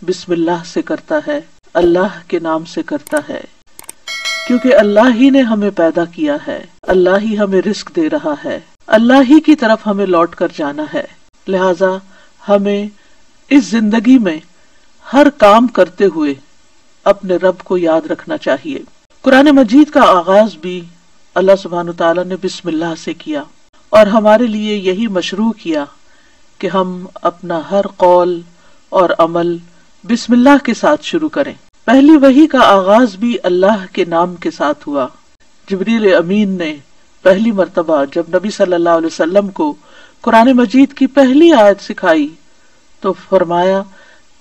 بسم اللہ سے کرتا ہے، اللہ کے نام سے کرتا ہے، کیونکہ اللہ ہی نے ہمیں پیدا کیا ہے، اللہ ہی ہمیں رزق دے رہا ہے، اللہ ہی کی طرف ہمیں لوٹ کر جانا ہے۔ لہذا ہمیں اس زندگی میں ہر کام کرتے ہوئے اپنے رب کو یاد رکھنا چاہیے۔ قرآن مجید کا آغاز بھی اللہ سبحانہ تعالیٰ نے بسم اللہ سے کیا، اور ہمارے لیے یہی مشروع کیا کہ ہم اپنا ہر قول اور عمل بسم اللہ کے ساتھ شروع کریں۔ پہلی وحی کا آغاز بھی اللہ کے نام کے ساتھ ہوا۔ جبریل امین نے پہلی مرتبہ جب نبی صلی اللہ علیہ وسلم کو قرآن مجید کی پہلی آیت سکھائی تو فرمایا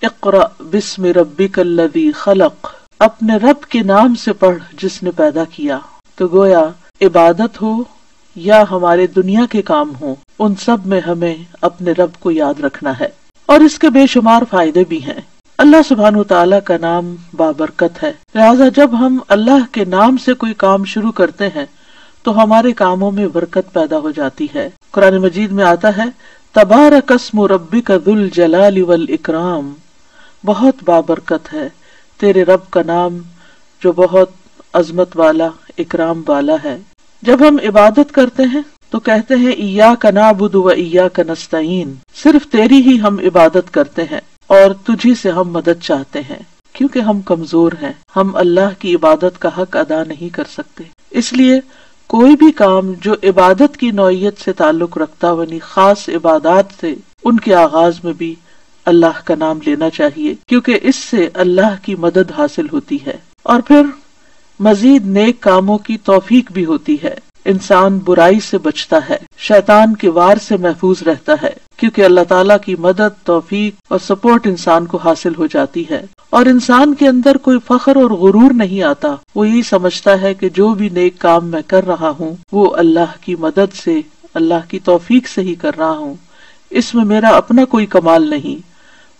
اقرأ بسم ربک الذی خلق، اپنے رب کے نام سے پڑھ جس نے پیدا کیا۔ تو گویا عبادت ہو یا ہمارے دنیا کے کام ہوں، ان سب میں ہمیں اپنے رب کو یاد رکھنا ہے، اور اس کے بے شمار فائدے بھی ہیں۔ اللہ سبحانہ تعالیٰ کا نام بابرکت ہے، لہذا جب ہم اللہ کے نام سے کوئی کام شروع کرتے ہیں تو ہمارے کاموں میں برکت پیدا ہو جاتی ہے۔ قرآن مجید میں آتا ہے تبارک اسم ربک ذو الجلال والاکرام، بہت بابرکت ہے تیرے رب کا نام جو بہت عظمت والا، اکرام والا ہے۔ جب ہم عبادت کرتے ہیں تو کہتے ہیں ایاک نعبد و ایاک نستعین، صرف تیری ہی ہم عبادت کرتے ہیں اور تجھی سے ہم مدد چاہتے ہیں، کیونکہ ہم کمزور ہیں، ہم اللہ کی عبادت کا حق ادا نہیں کر سکتے۔ اس لیے کوئی بھی کام جو عبادت کی نوعیت سے تعلق رکھتا یعنی خاص عبادات سے، ان کے آغاز میں بھی اللہ کا نام لینا چاہیے، کیونکہ اس سے اللہ کی مدد حاصل ہوتی ہے، اور پھر مزید نیک کاموں کی توفیق بھی ہوتی ہے۔ انسان برائی سے بچتا ہے، شیطان کے وار سے محفوظ رہتا ہے، کیونکہ اللہ تعالیٰ کی مدد، توفیق اور سپورٹ انسان کو حاصل ہو جاتی ہے، اور انسان کے اندر کوئی فخر اور غرور نہیں آتا۔ وہ یہی سمجھتا ہے کہ جو بھی نیک کام میں کر رہا ہوں وہ اللہ کی مدد سے، اللہ کی توفیق سے ہی کر رہا ہوں، اس میں میرا اپنا کوئی کمال نہیں۔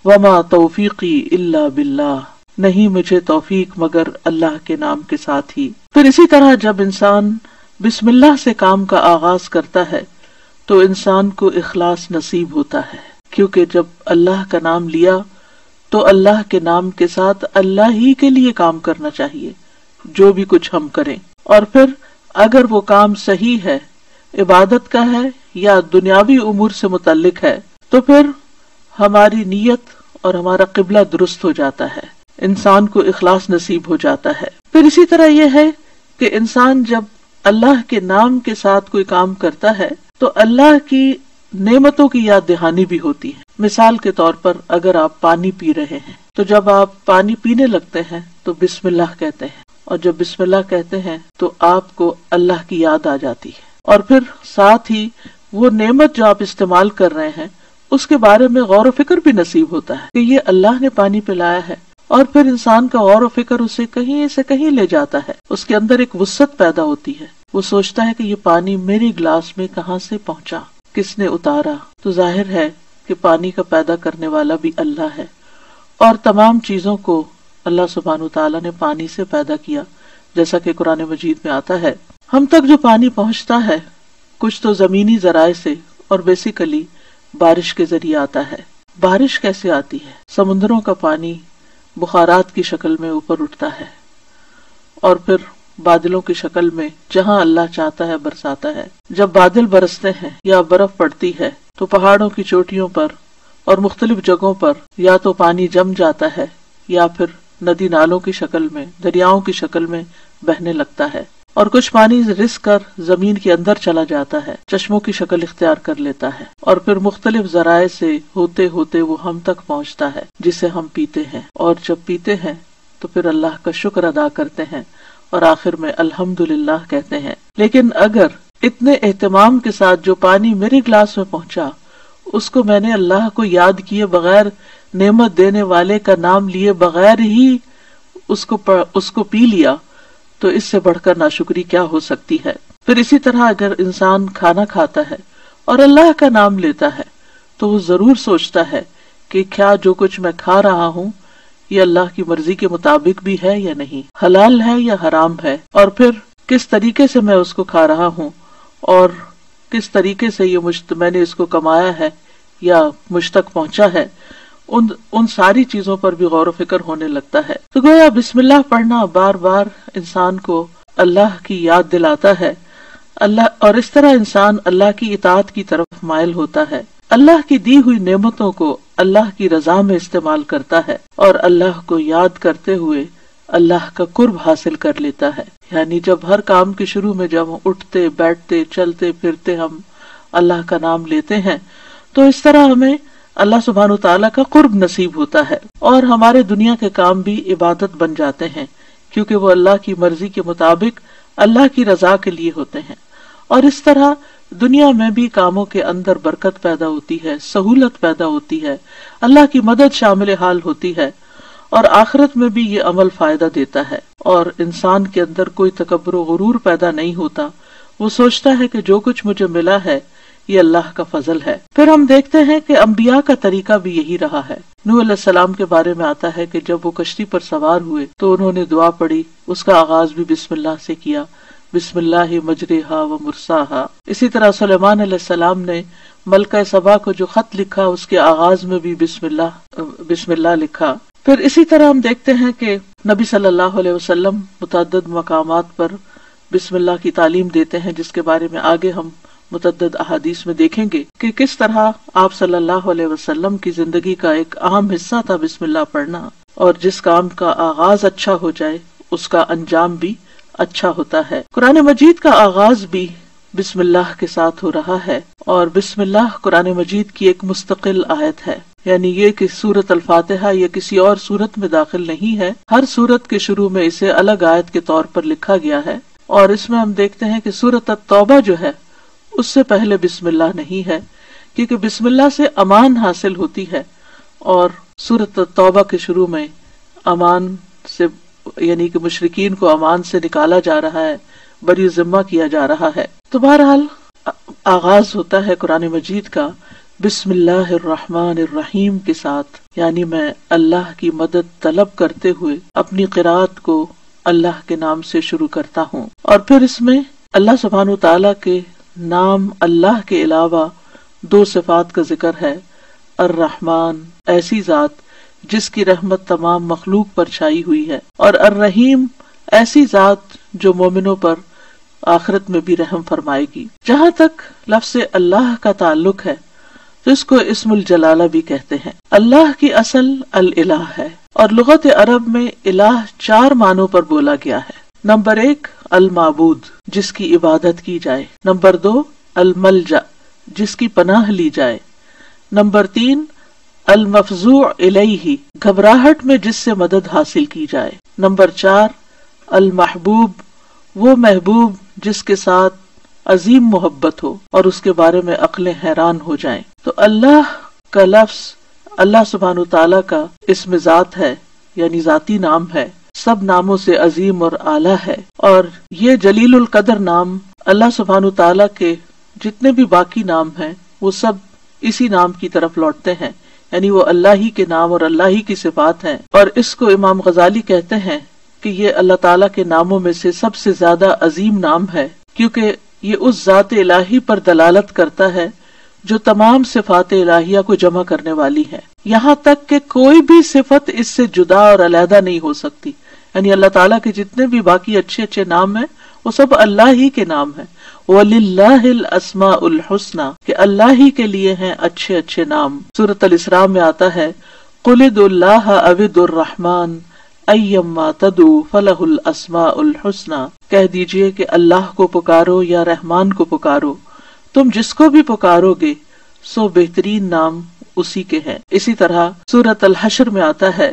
وما توفیقی الا باللہ، نہیں مجھے توفیق مگر اللہ کے نام کے ساتھ ہی۔ پھر اسی طرح جب انسان بسم اللہ سے کام کا آغاز کرتا ہے تو انسان کو اخلاص نصیب ہوتا ہے، کیونکہ جب اللہ کا نام لیا تو اللہ کے نام کے ساتھ اللہ ہی کے لیے کام کرنا چاہیے جو بھی کچھ ہم کریں، اور پھر اگر وہ کام صحیح ہے، عبادت کا ہے یا دنیاوی امور سے متعلق ہے، تو پھر ہماری نیت اور ہمارا قبلہ درست ہو جاتا ہے، انسان کو اخلاص نصیب ہو جاتا ہے۔ پھر اسی طرح یہ ہے کہ انسان جب اللہ کے نام کے ساتھ کوئی کام کرتا ہے تو اللہ کی نعمتوں کی یاد دہانی بھی ہوتی ہے۔ مثال کے طور پر اگر آپ پانی پی رہے ہیں تو جب آپ پانی پینے لگتے ہیں تو بسم اللہ کہتے ہیں، اور جب بسم اللہ کہتے ہیں تو آپ کو اللہ کی یاد آ جاتی ہے، اور پھر ساتھ ہی وہ نعمت جو آپ استعمال کر رہے ہیں اس کے بارے میں غور و فکر بھی نصیب ہوتا ہے کہ یہ اللہ نے پانی پلایا ہے، اور پھر انسان کا غور و فکر اسے کہیں سے کہیں لے جاتا ہے، اس کے اندر ایک وسعت پیدا ہوتی ہے، وہ سوچتا ہے کہ یہ پانی میرے گلاس میں کہاں سے پہنچا، کس نے اتارا۔ تو ظاہر ہے کہ پانی کا پیدا کرنے والا بھی اللہ ہے، اور تمام چیزوں کو اللہ سبحانہ تعالیٰ نے پانی سے پیدا کیا، جیسا کہ قرآن مجید میں آتا ہے۔ ہم تک جو پانی پہنچتا ہے کچھ تو زمینی ذرائع سے اور بیسیکلی بارش کے ذریعے آتا ہے۔ بارش کیسے آتی ہے؟ سمندروں کا پانی بخارات کی شکل میں اوپر اٹھتا ہے، اور پھر بادلوں کی شکل میں جہاں اللہ چاہتا ہے برساتا ہے۔ جب بادل برستے ہیں یا برف پڑتی ہے تو پہاڑوں کی چوٹیوں پر اور مختلف جگہوں پر یا تو پانی جم جاتا ہے یا پھر ندی نالوں کی شکل میں، دریاؤں کی شکل میں بہنے لگتا ہے، اور کچھ پانی رس کر زمین کے اندر چلا جاتا ہے، چشموں کی شکل اختیار کر لیتا ہے، اور پھر مختلف ذرائع سے ہوتے ہوتے وہ ہم تک پہنچتا ہے جسے ہم پیتے ہیں، اور جب پیتے ہیں تو پھر اللہ کا شکر ادا کرتے ہیں اور آخر میں الحمدللہ کہتے ہیں۔ لیکن اگر اتنے اہتمام کے ساتھ جو پانی میرے گلاس میں پہنچا اس کو میں نے اللہ کو یاد کیے بغیر، نعمت دینے والے کا نام لیے بغیر ہی اس کو پی لیا، تو اس سے بڑھ کر ناشکری کیا ہو سکتی ہے۔ پھر اسی طرح اگر انسان کھانا کھاتا ہے اور اللہ کا نام لیتا ہے تو وہ ضرور سوچتا ہے کہ کیا جو کچھ میں کھا رہا ہوں یہ اللہ کی مرضی کے مطابق بھی ہے یا نہیں، حلال ہے یا حرام ہے، اور پھر کس طریقے سے میں اس کو کھا رہا ہوں اور کس طریقے سے میں نے اس کو کمایا ہے یا مجھ تک پہنچا ہے، ان ساری چیزوں پر بھی غور و فکر ہونے لگتا ہے. تو گویا بسم اللہ پڑھنا بار بار انسان کو اللہ کی یاد دلاتا ہے اللہ، اور اس طرح انسان اللہ کی اطاعت کی طرف مائل ہوتا ہے، اللہ کی دی ہوئی نعمتوں کو اللہ کی رضا میں استعمال کرتا ہے اور اللہ کو یاد کرتے ہوئے اللہ کا قرب حاصل کر لیتا ہے. یعنی جب ہر کام کے شروع میں جب ہم اٹھتے بیٹھتے چلتے پھرتے ہم اللہ کا نام لیتے ہیں تو اس طرح ہمیں اللہ سبحانہ و تعالیٰ کا قرب نصیب ہوتا ہے، اور ہمارے دنیا کے کام بھی عبادت بن جاتے ہیں کیونکہ وہ اللہ کی مرضی کے مطابق اللہ کی رضا کے لیے ہوتے ہیں. اور اس طرح دنیا میں بھی کاموں کے اندر برکت پیدا ہوتی ہے، سہولت پیدا ہوتی ہے، اللہ کی مدد شامل حال ہوتی ہے، اور آخرت میں بھی یہ عمل فائدہ دیتا ہے، اور انسان کے اندر کوئی تکبر و غرور پیدا نہیں ہوتا. وہ سوچتا ہے کہ جو کچھ مجھے ملا ہے یہ اللہ کا فضل ہے. پھر ہم دیکھتے ہیں کہ انبیاء کا طریقہ بھی یہی رہا ہے. نوح علیہ السلام کے بارے میں آتا ہے کہ جب وہ کشتی پر سوار ہوئے تو انہوں نے دعا پڑھی، اس کا آغاز بھی بسم اللہ سے کیا، بسم اللہ مجریہا و مرساہا. اسی طرح سلیمان علیہ السلام نے ملکہ سبا کو جو خط لکھا اس کے آغاز میں بھی بسم اللہ لکھا. پھر اسی طرح ہم دیکھتے ہیں کہ نبی صلی اللہ علیہ وسلم متعدد مقامات پر بسم اللہ کی تعلیم دیتے ہیں، جس کے بارے میں آگے ہم متعدد احادیث میں دیکھیں گے کہ کس طرح آپ صلی اللہ علیہ وسلم کی زندگی کا ایک اہم حصہ تھا بسم اللہ پڑھنا، اور جس کام کا آغاز اچھا ہو جائے اس کا انجام بھی اچھا ہوتا ہے. قرآن مجید کا آغاز بھی بسم اللہ کے ساتھ ہو رہا ہے، اور بسم اللہ قرآن مجید کی ایک مستقل آیت ہے. یعنی یہ کہ سورۃ الفاتحہ یہ کسی اور سورت میں داخل نہیں ہے، ہر سورت کے شروع میں اسے الگ آیت کے طور پر لکھا گیا ہے. اور اس میں ہم دیکھتے ہیں کہ سورۃ التوبہ جو ہے اس سے پہلے بسم اللہ نہیں ہے، کیونکہ بسم اللہ سے امان حاصل ہوتی ہے، اور سورۃ التوبہ کے شروع میں امان سے یعنی کہ مشرکین کو امان سے نکالا جا رہا ہے، بری ذمہ کیا جا رہا ہے. تو بہرحال آغاز ہوتا ہے قرآن مجید کا بسم اللہ الرحمن الرحیم کے ساتھ، یعنی میں اللہ کی مدد طلب کرتے ہوئے اپنی قرات کو اللہ کے نام سے شروع کرتا ہوں. اور پھر اس میں اللہ سبحانہ و تعالیٰ کے نام اللہ کے علاوہ دو صفات کا ذکر ہے. الرحمن ایسی ذات جس کی رحمت تمام مخلوق پر چھائی ہوئی ہے، اور الرحیم ایسی ذات جو مومنوں پر آخرت میں بھی رحم فرمائے گی. جہاں تک لفظ اللہ کا تعلق ہے تو اس کو اسم الجلالہ بھی کہتے ہیں. اللہ کی اصل الالہ ہے، اور لغت عرب میں الہ 4 معنوں پر بولا گیا ہے. نمبر 1 المعبود جس کی عبادت کی جائے، نمبر 2 الملجأ جس کی پناہ لی جائے، نمبر 3 المفزوع الیہ گھبراہٹ میں جس سے مدد حاصل کی جائے، نمبر 4 المحبوب وہ محبوب جس کے ساتھ عظیم محبت ہو اور اس کے بارے میں عقلیں حیران ہو جائیں. تو اللہ کا لفظ اللہ سبحانہ تعالیٰ کا اسم ذات ہے، یعنی ذاتی نام ہے، سب ناموں سے عظیم اور اعلیٰ ہے. اور یہ جلیل القدر نام اللہ سبحانہ تعالیٰ کے جتنے بھی باقی نام ہیں وہ سب اسی نام کی طرف لوٹتے ہیں، یعنی وہ اللہ ہی کے نام اور اللہ ہی کی صفات ہیں. اور اس کو امام غزالی کہتے ہیں کہ یہ اللہ تعالیٰ کے ناموں میں سے سب سے زیادہ عظیم نام ہے، کیونکہ یہ اس ذات الہی پر دلالت کرتا ہے جو تمام صفات الہیہ کو جمع کرنے والی ہے، یہاں تک کہ کوئی بھی صفت اس سے جدا اور علیحدہ نہیں ہو سکتی. یعنی اللہ تعالیٰ کے جتنے بھی باقی اچھے اچھے نام ہیں وہ سب اللہ ہی کے نام ہیں. وَلِلَّهِ الْأَسْمَاءُ الْحُسْنَى کہ اللہ ہی کے لیے ہیں اچھے اچھے نام. سورۃ الاسراء میں آتا ہے قُلِ ادْعُوا اللَّهَ أَوِ ادْعُوا الرَّحْمَٰنَ أَيَّمَّا تَدْعُوا فَلَهُ الْأَسْمَاءُ الْحُسْنَى کہہ دیجئے کہ اللہ کو پکارو یا رحمان کو پکارو، تم جس کو بھی پکارو گے سو بہترین نام اسی کے ہیں. اسی طرح سورۃ الحشر میں آتا ہے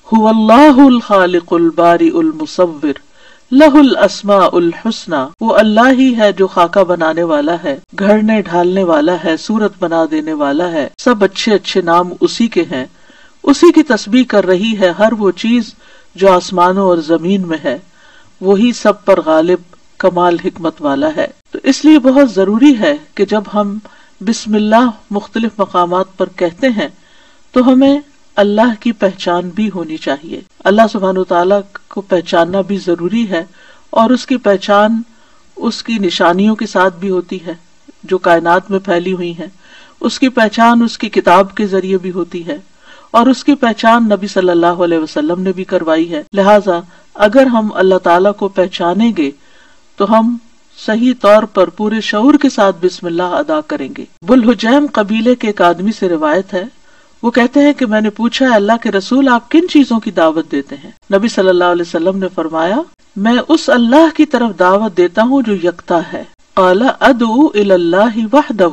هُوَ اللَّهُ الْخَالِقُ الْبَارِئُ الْمُصَوِّرُ لَهُ الْأَسْمَاءُ الْحُسْنَى وہ اللہ ہی ہے جو خاکہ بنانے والا ہے، گھڑنے ڈھالنے والا ہے، صورت بنا دینے والا ہے. سب اچھے اچھے نام اسی کے ہیں. اسی کی تسبیح کر رہی ہے ہر وہ چیز جو آسمانوں اور زمین میں ہے، وہی سب پر غالب کمال حکمت والا ہے. تو اس لیے بہت ضروری ہے کہ جب ہم بسم اللہ مختلف مقامات پر کہتے ہیں تو ہمیں اللہ کی پہچان بھی ہونی چاہیے. اللہ سبحانہ تعالیٰ کو پہچاننا بھی ضروری ہے، اور اس کی پہچان اس کی نشانیوں کے ساتھ بھی ہوتی ہے جو کائنات میں پھیلی ہوئی ہیں. اس کی پہچان اس کی کتاب کے ذریعے بھی ہوتی ہے، اور اس کی پہچان نبی صلی اللہ علیہ وسلم نے بھی کروائی ہے. لہٰذا اگر ہم اللہ تعالیٰ کو پہچانیں گے تو ہم صحیح طور پر پورے شعور کے ساتھ بسم اللہ ادا کریں گے. بلحجیم قبیلے کے ایک آدمی سے روایت ہے، وہ کہتے ہیں کہ میں نے پوچھا اللہ کے رسول آپ کن چیزوں کی دعوت دیتے ہیں؟ نبی صلی اللہ علیہ وسلم نے فرمایا میں اس اللہ کی طرف دعوت دیتا ہوں جو یکتا ہے. قال ادعو الی اللہ وحدہ،